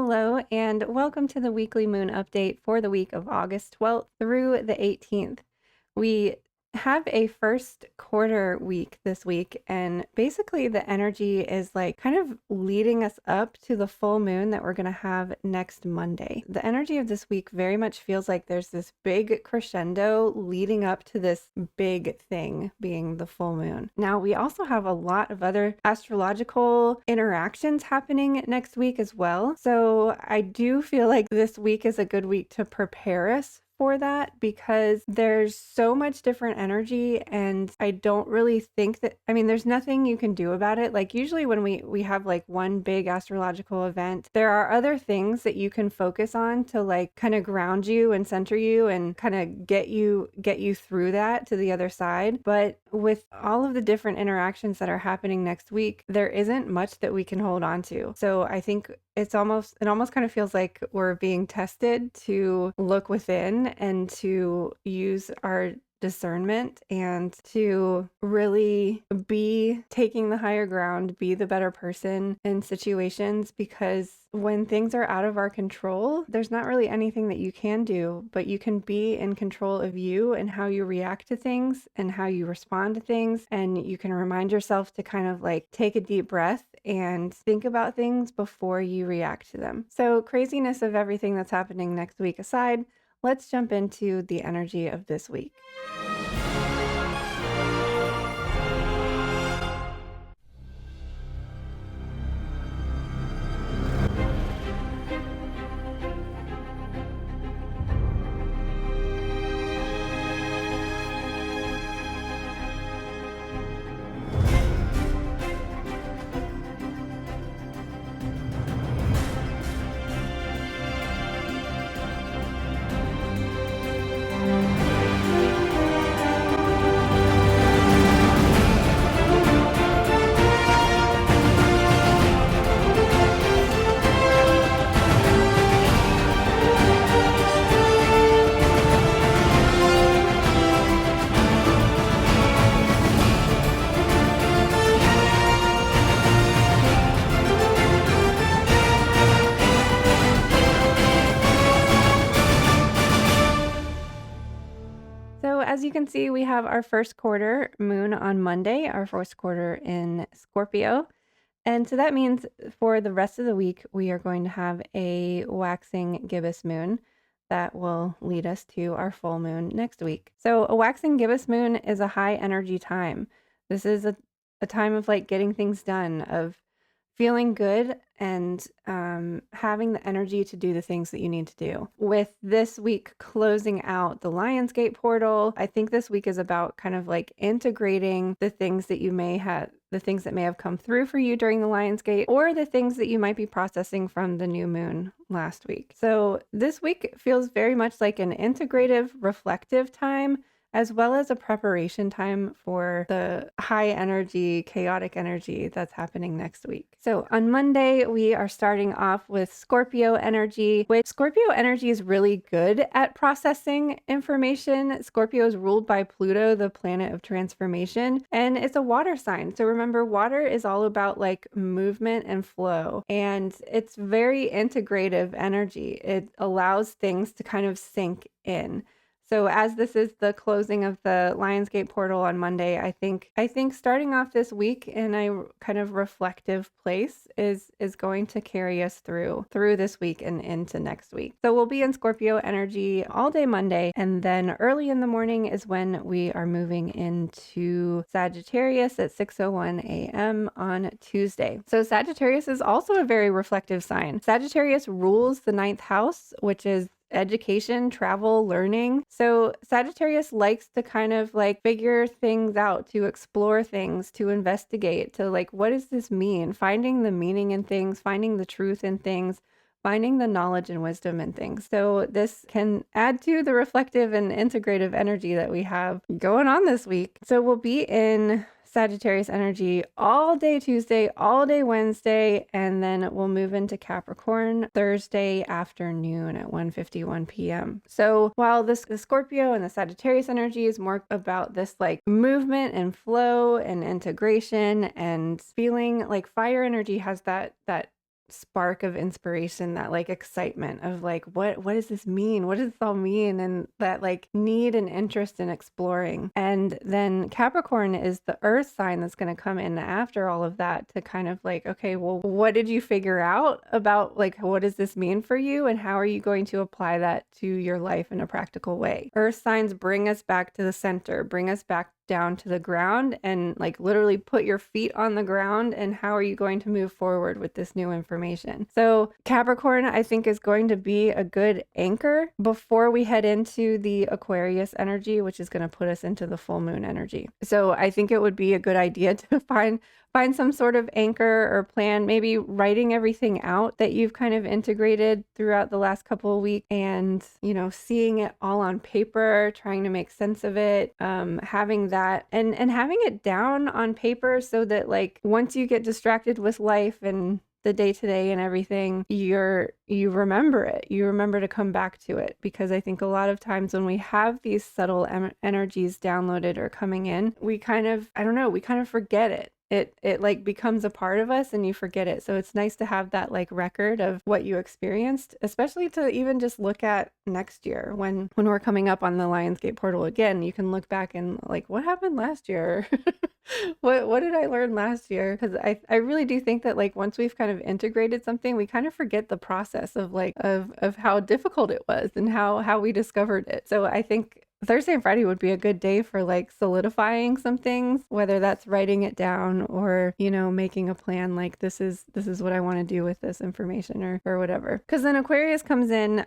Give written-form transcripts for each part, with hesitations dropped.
Hello, and welcome to the weekly moon update for the week of August 12th through the 18th. We have a first quarter week this week, and basically the energy is like kind of leading us up to the full moon that we're going to have next Monday. The energy of this week very much feels like there's this big crescendo leading up to this big thing being the full moon. Now, we also have a lot of other astrological interactions happening next week as well. So I do feel like this week is a good week to prepare us for that because there's so much different energy, and I don't really think that, there's nothing you can do about it. Like usually when we have like one big astrological event, there are other things that you can focus on to like kind of ground you and center you and kind of get you through that to the other side. But with all of the different interactions that are happening next week, there isn't much that we can hold on to. So I think it almost kind of feels like we're being tested to look within and to use our discernment and to really be taking the higher ground, be the better person in situations, because when things are out of our control, there's not really anything that you can do, but you can be in control of you and how you react to things and how you respond to things. And you can remind yourself to kind of like take a deep breath and think about things before you react to them. So craziness of everything that's happening next week aside, let's jump into the energy of this week. So as you can see, we have our first quarter moon on Monday, our first quarter in Scorpio. And so that means for the rest of the week, we are going to have a waxing gibbous moon that will lead us to our full moon next week. So a waxing gibbous moon is a high energy time. This is a time of like getting things done, of feeling good and having the energy to do the things that you need to do. With this week closing out the Lionsgate portal, I think this week is about kind of like integrating the things that may have come through for you during the Lionsgate, or the things that you might be processing from the new moon last week. So this week feels very much like an integrative, reflective time, as well as a preparation time for the high energy, chaotic energy that's happening next week. So on Monday, we are starting off with Scorpio energy, which Scorpio energy is really good at processing information. Scorpio is ruled by Pluto, the planet of transformation, and it's a water sign. So remember, water is all about like movement and flow, and it's very integrative energy. It allows things to kind of sink in. So as this is the closing of the Lionsgate portal on Monday, I think starting off this week in a kind of reflective place is going to carry us through this week and into next week. So we'll be in Scorpio energy all day Monday, and then early in the morning is when we are moving into Sagittarius at 6:01 a.m. on Tuesday. So Sagittarius is also a very reflective sign. Sagittarius rules the 9th house, which is education, travel, learning. So Sagittarius likes to kind of like figure things out, to explore things, to investigate, to like, what does this mean? Finding the meaning in things, finding the truth in things, finding the knowledge and wisdom in things. So this can add to the reflective and integrative energy that we have going on this week. So we'll be in Sagittarius energy all day Tuesday, all day Wednesday, and then we'll move into Capricorn Thursday afternoon at 1:51 p.m. So while the Scorpio and the Sagittarius energy is more about this like movement and flow and integration and feeling, like fire energy has that spark of inspiration, that like excitement of like, what does this mean? What does this all mean? And that like need and interest in exploring. And then Capricorn is the earth sign that's going to come in after all of that to kind of like, okay, well, what did you figure out about like, what does this mean for you? And how are you going to apply that to your life in a practical way? Earth signs bring us back to the center, bring us back down to the ground, and like literally put your feet on the ground. And how are you going to move forward with this new information? So Capricorn, I think, is going to be a good anchor before we head into the Aquarius energy, which is going to put us into the full moon energy. So I think it would be a good idea to find some sort of anchor or plan, maybe writing everything out that you've kind of integrated throughout the last couple of weeks, and, you know, seeing it all on paper, trying to make sense of it, having that and having it down on paper so that like once you get distracted with life and the day-to-day and everything, you remember it. You remember to come back to it, because I think a lot of times when we have these subtle energies downloaded or coming in, we kind of, I don't know, we kind of forget it. It like becomes a part of us and you forget it. So it's nice to have that like record of what you experienced, especially to even just look at next year when we're coming up on the Lionsgate portal again. You can look back and like, what happened last year? What did I learn last year? Because I really do think that like once we've kind of integrated something, we kind of forget the process of like of how difficult it was and how we discovered it. So I think Thursday and Friday would be a good day for like solidifying some things, whether that's writing it down or, you know, making a plan like this is what I want to do with this information or whatever. Because then Aquarius comes in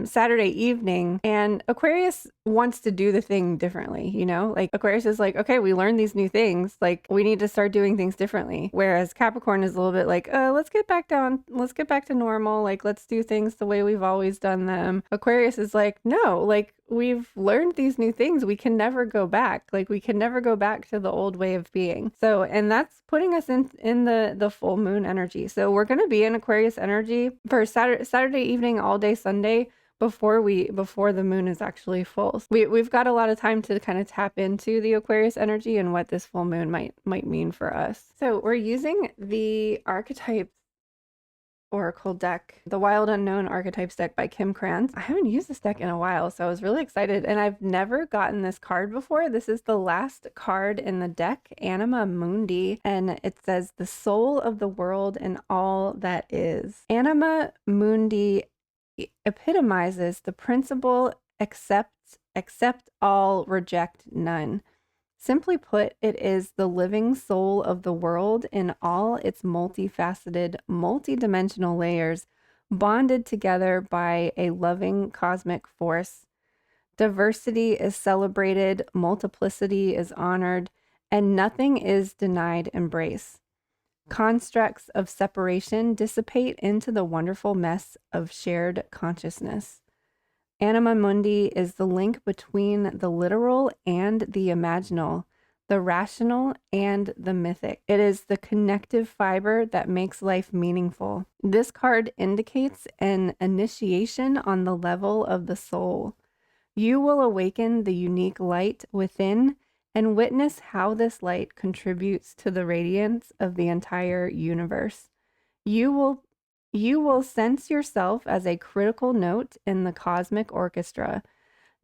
Saturday evening, and Aquarius wants to do the thing differently, you know? Like Aquarius is like, okay, we learned these new things, like we need to start doing things differently. Whereas Capricorn is a little bit like, let's get back to normal, like let's do things the way we've always done them. Aquarius is like, no, like we've learned these new things. We can never go back. Like we can never go back to the old way of being. So, and that's putting us in the full moon energy. So we're going to be in Aquarius energy for Saturday evening, all day Sunday, before the moon is actually full. We've got a lot of time to kind of tap into the Aquarius energy and what this full moon might mean for us. So we're using the archetypes Oracle deck, the Wild Unknown Archetypes deck by Kim Krans. I haven't used this deck in a while, so I was really excited, and I've never gotten this card before. This is the last card in the deck, Anima Mundi, and it says the soul of the world and all that is. Anima Mundi epitomizes the principle accept all, reject none. Simply put, it is the living soul of the world in all its multifaceted, multidimensional layers, bonded together by a loving cosmic force. Diversity is celebrated, multiplicity is honored, and nothing is denied embrace. Constructs of separation dissipate into the wonderful mess of shared consciousness. Anima Mundi is the link between the literal and the imaginal, the rational and the mythic. It is the connective fiber that makes life meaningful. This card indicates an initiation on the level of the soul. You will awaken the unique light within and witness how this light contributes to the radiance of the entire universe. You will sense yourself as a critical note in the cosmic orchestra.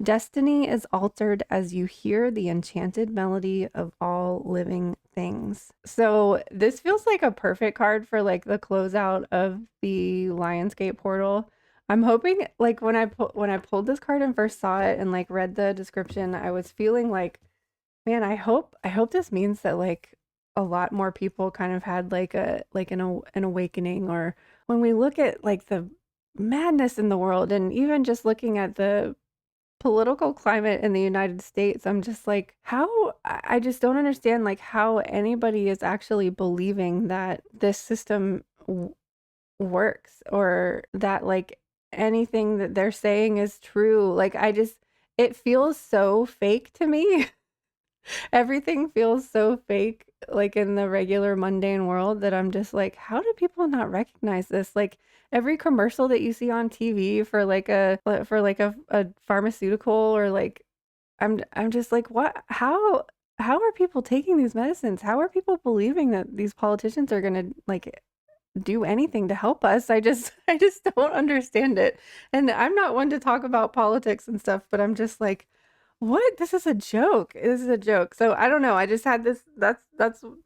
Destiny is altered as you hear the enchanted melody of all living things. So this feels like a perfect card for like the closeout of the Lionsgate portal. I'm hoping, like when I pulled this card and first saw it and like read the description, I was feeling like, man, I hope this means that like a lot more people kind of had like an awakening. Or when we look at like the madness in the world, and even just looking at the political climate in the United States, I'm just like, I just don't understand like how anybody is actually believing that this system works, or that like anything that they're saying is true. Like it feels so fake to me. Everything feels so fake, like in the regular mundane world, that I'm just like, how do people not recognize this? Like every commercial that you see on TV for like a pharmaceutical, or like, I'm just like, what? How are people taking these medicines? How are people believing that these politicians are gonna like do anything to help us. I just don't understand it. And I'm not one to talk about politics and stuff, but I'm just like, what? This is a joke. This is a joke. So I don't know. I just had this.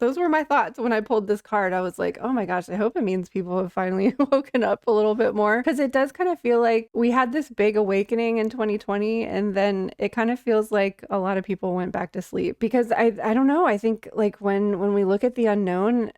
Those were my thoughts when I pulled this card. I was like, oh my gosh, I hope it means people have finally woken up a little bit more. Because it does kind of feel like we had this big awakening in 2020. And then it kind of feels like a lot of people went back to sleep. Because I don't know. I think like when we look at the unknown,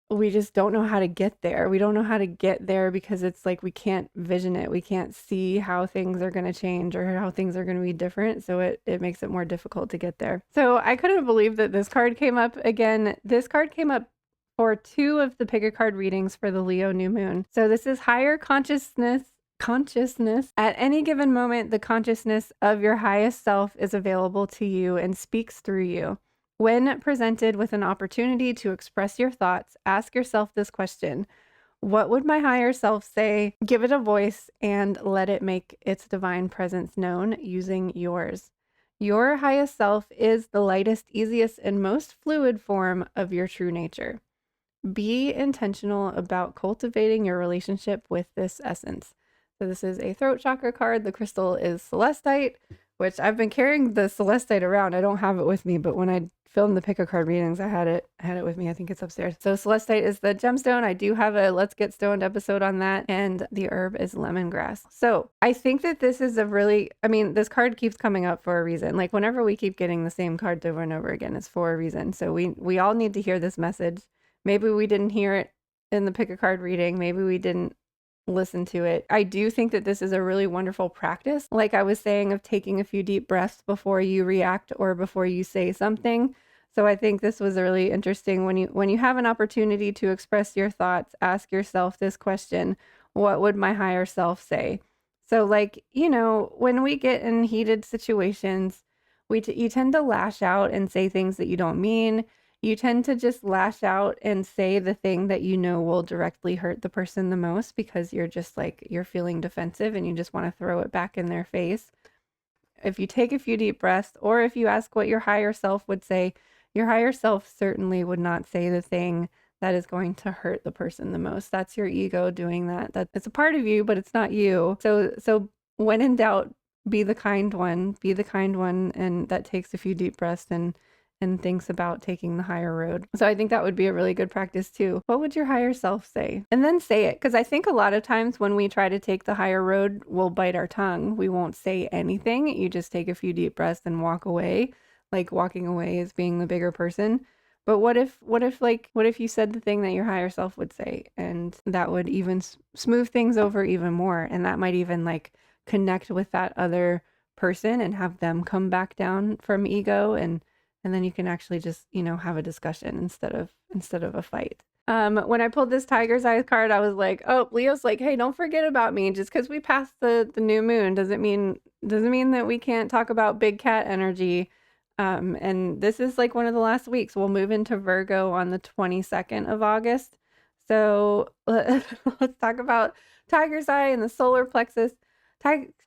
we just don't know how to get there. We don't know how to get there because it's like we can't vision it. We can't see how things are going to change or how things are going to be different. So it makes it more difficult to get there. So I couldn't believe that this card came up again. This card came up for 2 of the pick a card readings for the Leo new moon. So this is higher consciousness. At any given moment, the consciousness of your highest self is available to you and speaks through you. When presented with an opportunity to express your thoughts, ask yourself this question: what would my higher self say? Give it a voice and let it make its divine presence known using yours. Your highest self is the lightest, easiest, and most fluid form of your true nature. Be intentional about cultivating your relationship with this essence. So this is a throat chakra card. The crystal is celestite, which I've been carrying the celestite around. I don't have it with me, but when I filmed the pick a card readings, I had it with me. I think it's upstairs. So celestite is the gemstone. I do have a Let's Get Stoned episode on that, and the herb is lemongrass. So I think that this is this card keeps coming up for a reason. Like whenever we keep getting the same cards over and over again, it's for a reason. So we all need to hear this message. Maybe we didn't hear it in the pick a card reading. Maybe we didn't listen to it. I do think that this is a really wonderful practice. Like I was saying, of taking a few deep breaths before you react or before you say something. So I think this was really interesting. When you have an opportunity to express your thoughts, ask yourself this question: what would my higher self say? So like, when we get in heated situations, you tend to lash out and say things that you don't mean. You tend to just lash out and say the thing that will directly hurt the person the most because you're just like, you're feeling defensive and you just want to throw it back in their face. If you take a few deep breaths, or if you ask what your higher self would say, your higher self certainly would not say the thing that is going to hurt the person the most. That's your ego doing that. It's a part of you, but it's not you. So when in doubt, be the kind one, and that takes a few deep breaths and thinks about taking the higher road. So I think that would be a really good practice too. What would your higher self say? And then say it. Because I think a lot of times when we try to take the higher road, we'll bite our tongue. We won't say anything. You just take a few deep breaths and walk away. Like walking away is being the bigger person. But what if you said the thing that your higher self would say, and that would even smooth things over even more. And that might even like connect with that other person and have them come back down from ego, and then you can actually just, have a discussion instead of a fight. When I pulled this Tiger's Eye card, I was like, oh, Leo's like, hey, don't forget about me. Just because we passed the new moon doesn't mean that we can't talk about big cat energy. And this is like one of the last weeks. We'll move into Virgo on the 22nd of August. So let's talk about Tiger's Eye and the solar plexus.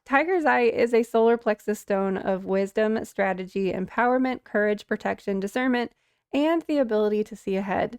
Tiger's Eye is a solar plexus stone of wisdom, strategy, empowerment, courage, protection, discernment, and the ability to see ahead.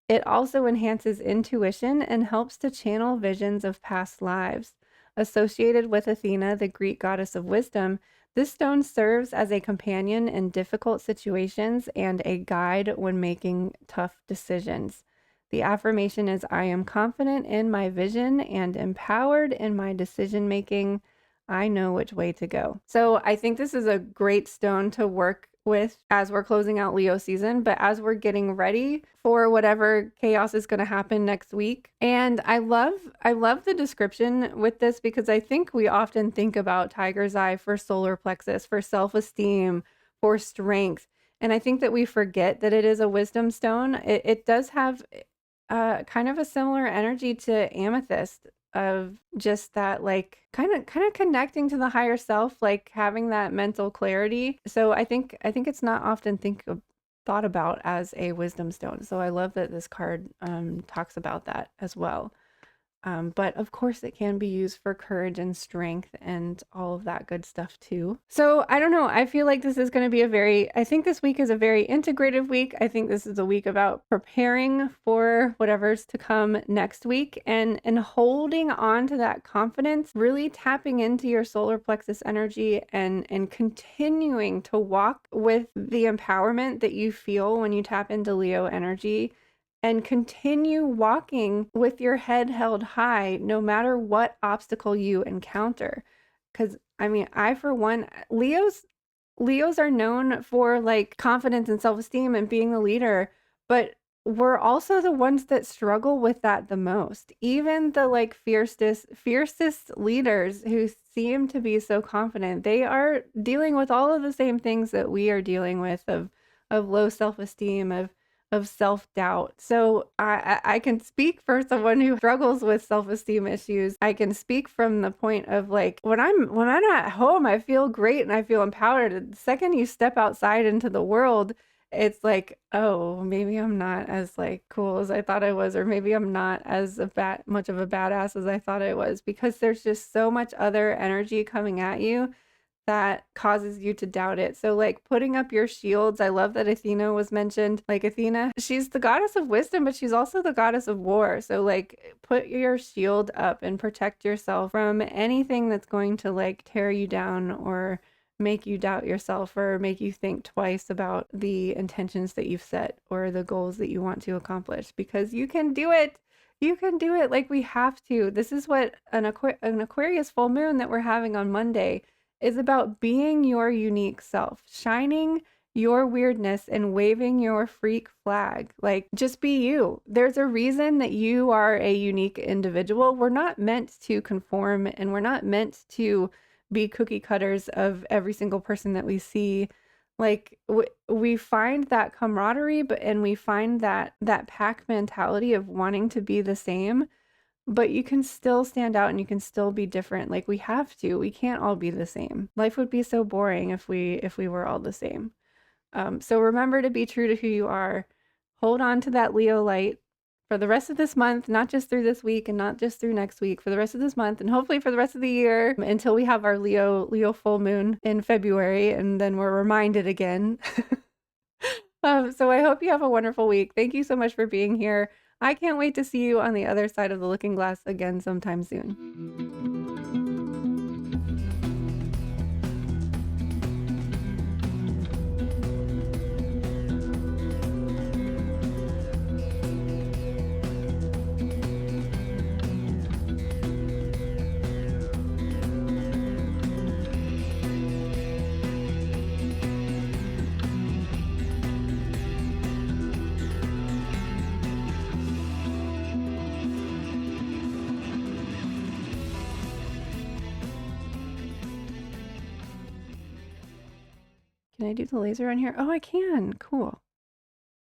It also enhances intuition and helps to channel visions of past lives. Associated with Athena, the Greek goddess of wisdom, this stone serves as a companion in difficult situations and a guide when making tough decisions. The affirmation is, I am confident in my vision and empowered in my decision making. I know which way to go. So I think this is a great stone to work with as we're closing out Leo season, but as we're getting ready for whatever chaos is going to happen next week. And I love the description with this, because I think we often think about Tiger's Eye for solar plexus, for self-esteem, for strength. And I think that we forget that it is a wisdom stone. It does have kind of a similar energy to amethyst, of just that, like kind of connecting to the higher self, like having that mental clarity. So I think it's not often thought about as a wisdom stone. So I love that this card talks about that as well. But of course, it can be used for courage and strength and all of that good stuff too. So I don't know. I feel like this is going to be I think this week is a very integrative week. I think this is a week about preparing for whatever's to come next week and holding on to that confidence, really tapping into your solar plexus energy and continuing to walk with the empowerment that you feel when you tap into Leo energy, and continue walking with your head held high no matter what obstacle you encounter. Because I mean, I for one, Leos are known for like confidence and self-esteem and being the leader, but we're also the ones that struggle with that the most. Even the like fiercest leaders who seem to be so confident, they are dealing with all of the same things that we are dealing with of low self-esteem, of self-doubt. So I can speak for someone who struggles with self-esteem issues. I can speak from the point of like when I'm at home, I feel great and I feel empowered. The second you step outside into the world, it's like, oh, maybe I'm not as like cool as I thought I was, or maybe I'm not as much of a badass as I thought I was, because there's just so much other energy coming at you that causes you to doubt it. So like putting up your shields, I love that Athena was mentioned. Like Athena, she's the goddess of wisdom, but she's also the goddess of war. So like put your shield up and protect yourself from anything that's going to like tear you down or make you doubt yourself or make you think twice about the intentions that you've set or the goals that you want to accomplish, because you can do it. You can do it. Like we have to. This is what an Aquarius full moon that we're having on Monday is about: being your unique self, shining your weirdness and waving your freak flag. Like, just be you. There's a reason that you are a unique individual. We're not meant to conform, and we're not meant to be cookie cutters of every single person that we see. Like we find that camaraderie, and we find that pack mentality of wanting to be the same. But you can still stand out and you can still be different. Like we have to. We can't all be the same. Life would be so boring if we were all the same. So remember to be true to who you are. Hold on to that Leo light for the rest of this month, not just through this week and not just through next week, for the rest of this month and hopefully for the rest of the year, until we have our Leo full moon in February, and then we're reminded again. So I hope you have a wonderful week. Thank you so much for being here. I can't wait to see you on the other side of the looking glass again sometime soon. Can I do the laser on here? Oh, I can. Cool.